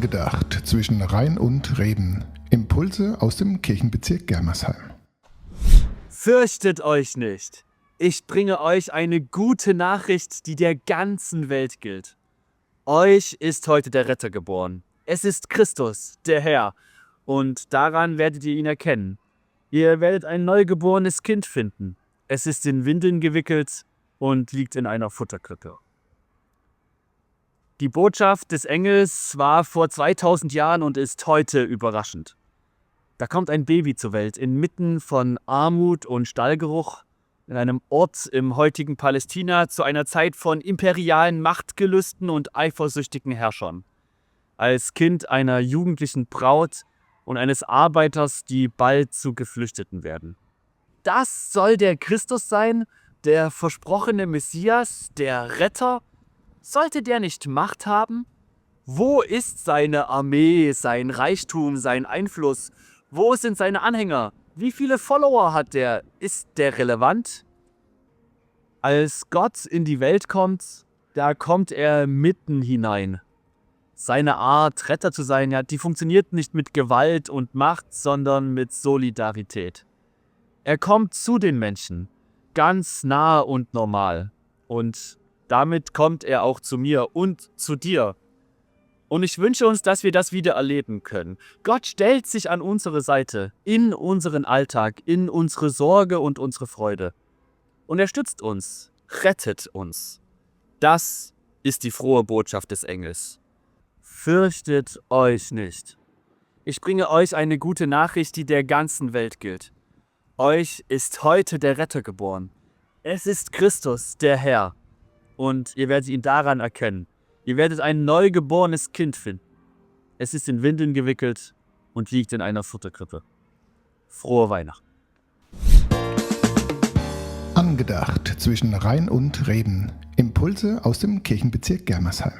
Angedacht zwischen Rhein und Reben. Impulse aus dem Kirchenbezirk Germersheim. Fürchtet euch nicht. Ich bringe euch eine gute Nachricht, die der ganzen Welt gilt. Euch ist heute der Retter geboren. Es ist Christus, der Herr. Und daran werdet ihr ihn erkennen. Ihr werdet ein neugeborenes Kind finden. Es ist in Windeln gewickelt und liegt in einer Futterkrippe. Die Botschaft des Engels war vor 2000 Jahren und ist heute überraschend. Da kommt ein Baby zur Welt, inmitten von Armut und Stallgeruch, in einem Ort im heutigen Palästina, zu einer Zeit von imperialen Machtgelüsten und eifersüchtigen Herrschern. Als Kind einer jugendlichen Braut und eines Arbeiters, die bald zu Geflüchteten werden. Das soll der Christus sein, der versprochene Messias, der Retter? Sollte der nicht Macht haben? Wo ist seine Armee, sein Reichtum, sein Einfluss? Wo sind seine Anhänger? Wie viele Follower hat der? Ist der relevant? Als Gott in die Welt kommt, da kommt er mitten hinein. Seine Art, Retter zu sein, die funktioniert nicht mit Gewalt und Macht, sondern mit Solidarität. Er kommt zu den Menschen, ganz nah und normal. Und damit kommt er auch zu mir und zu dir. Und ich wünsche uns, dass wir das wieder erleben können. Gott stellt sich an unsere Seite, in unseren Alltag, in unsere Sorge und unsere Freude. Und er stützt uns, rettet uns. Das ist die frohe Botschaft des Engels. Fürchtet euch nicht. Ich bringe euch eine gute Nachricht, die der ganzen Welt gilt. Euch ist heute der Retter geboren. Es ist Christus, der Herr. Und ihr werdet ihn daran erkennen. Ihr werdet ein neugeborenes Kind finden. Es ist in Windeln gewickelt und liegt in einer Futterkrippe. Frohe Weihnachten. Angedacht zwischen Rhein und Reben. Impulse aus dem Kirchenbezirk Germersheim.